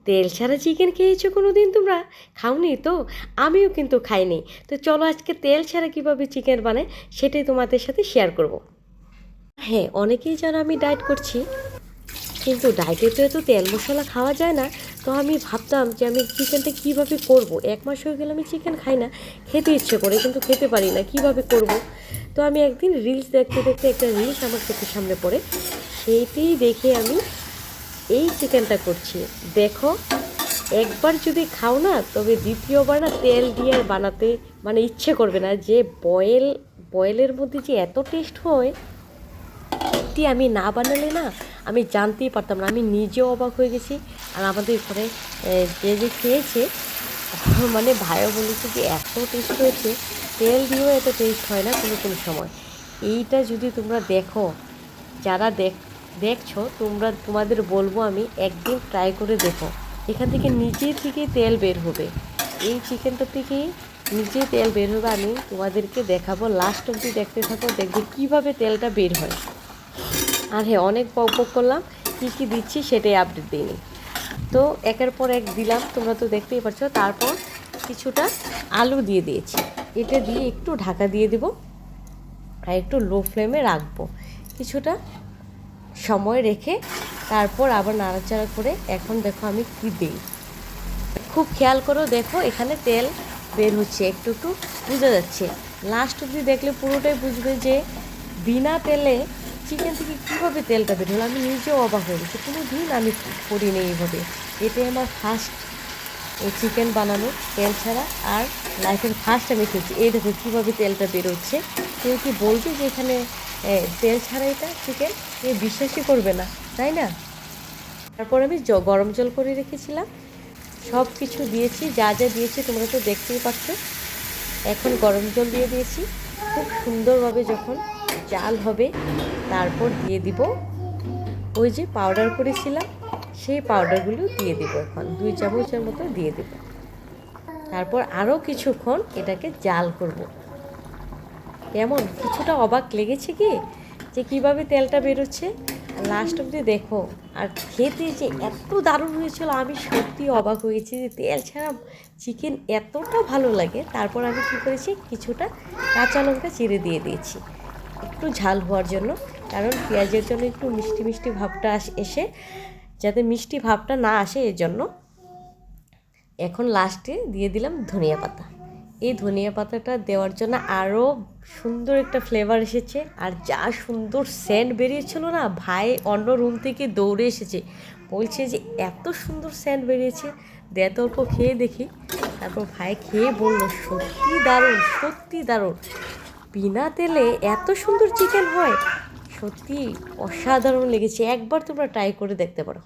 তেল ছাড়া চিকেন খেয়েছো কোনো দিন তোমরা? খাওনি তো? আমিও কিন্তু খাইনি। তো চলো আজকে তেল ছাড়া কীভাবে চিকেন বানায় সেটাই তোমাদের সাথে শেয়ার করব। হ্যাঁ, অনেকেই জানো আমি ডায়েট করছি, কিন্তু ডায়েটে তো এত তেল মশলা খাওয়া যায় না। তো আমি ভাবতাম যে আমি চিকেনটা কীভাবে করব। 1 মাস হয়ে গেলে আমি চিকেন খাই না, খেতে ইচ্ছে করে কিন্তু খেতে পারি না, কীভাবে করব। তো আমি একদিন রিলস দেখতে দেখতে একটা রিলস আমার চোখের সামনে পড়ে, সেইটাই দেখে আমি এই চিকেনটা করছি। দেখো, একবার যদি খাও না, তবে দ্বিতীয়বার না তেল দিয়ে আর বানাতে মানে ইচ্ছে করবে না। যে বয়েলের মধ্যে যে এত টেস্ট হয়, সত্যি আমি না বানালে না আমি জানতেই পারতাম না। আমি নিজেও অবাক হয়ে গেছি। আর আমাদের ঘরে যে খেয়েছে, মানে ভাইও বলেছে যে এত টেস্ট হয়েছে, তেল দিয়েও এত টেস্ট হয় না কোনো কোনো সময়। এইটা যদি তোমরা দেখো, যারা দেখছো তোমাদের বলবো আমি একদিন ট্রাই করে দেখো। এখান থেকে নিজে থেকে তেল বের হবে, এই চিকেনটা থেকে নিজে তেল বের হবে। আমি তোমাদেরকে দেখাবো, লাস্ট অবধি দেখতে থাকো, দেখবে কীভাবে তেলটা বের হয়। আর হ্যাঁ, অনেক বক করলাম, কী কী দিচ্ছি সেটাই আপডেট দিইনি। তো একের পর এক দিলাম, তোমরা তো দেখতেই পাচ্ছ। তারপর কিছুটা আলু দিয়ে দিয়েছি, এটা দিয়ে একটু ঢাকা দিয়ে দেবো আর একটু লো ফ্লেমে রাখবো কিছুটা সময় রেখে। তারপর আবার নাড়াচাড়া করে এখন দেখো আমি কী দিই, খুব খেয়াল করো। দেখো এখানে তেল বের হচ্ছে, একটু একটু বোঝা যাচ্ছে। লাস্ট অবধি দেখলে পুরোটাই বুঝবে যে বিনা তেলে চিকেন থেকে কীভাবে তেলটা বের হলো। আমি নিজেও অবাক হয়ে গেছি, কোনো দিন আমি করিনি এইভাবে। এটাই আমার ফার্স্ট চিকেন বানানো তেল ছাড়া, আর লাইফের ফার্স্ট আমি খেয়েছি। এই দেখো কীভাবে তেলটা বেরোচ্ছে। কেউ কি বলবে যে এখানে তেল ছাড়া এটা চিকেন? কেউ বিশ্বাসই করবে না, তাই না? তারপর আমি গরম জল করে রেখেছিলাম, সব কিছু দিয়েছি, যা যা দিয়েছি তোমরা তো দেখতেই পাচ্ছ। এখন গরম জল দিয়ে দিয়েছি, খুব সুন্দরভাবে যখন জাল হবে তারপর দিয়ে দিব ওই যে পাউডার করেছিলাম, সেই পাউডারগুলো দিয়ে দেবো। এখন 2 চামচের মতো দিয়ে দেব। তারপর আরও কিছুক্ষণ এটাকে জাল করব। কেমন কিছুটা অবাক লেগেছে কি যে কীভাবে তেলটা বেরোচ্ছে? লাস্ট অবধি দেখো। আর খেতে যে এত দারুণ হয়েছিল, আমি সত্যি অবাক হয়েছি যে তেল ছাড়া চিকেন এতটা ভালো লাগে। তারপর আমি কী করেছি, কিছুটা কাঁচা লঙ্কা চিড়ে দিয়ে দিয়েছি একটু ঝাল হওয়ার জন্য, কারণ পেঁয়াজের জন্য একটু মিষ্টি মিষ্টি ভাবটা এসে, যাতে মিষ্টি ভাবটা না আসে এর জন্য। এখন লাস্টে দিয়ে দিলাম ধনিয়া পাতা। এই ধনিয়া পাতাটা দেওয়ার জন্য আরও সুন্দর একটা ফ্লেভার এসেছে। আর যা সুন্দর সেন্ট বেরিয়েছিল না, ভাই অন্য রুম থেকে দৌড়ে এসেছে, বলছে যে এত সুন্দর সেন্ট বেরিয়েছে, দে তো অল্প খেয়ে দেখি। তারপর ভাই খেয়ে বললো সত্যি দারুণ, সত্যি দারুণ, বিনা তেলে এত সুন্দর চিকেন হয়। সত্যি অসাধারণ লেগেছে, একবার তোমরা ট্রাই করে দেখতে পারো।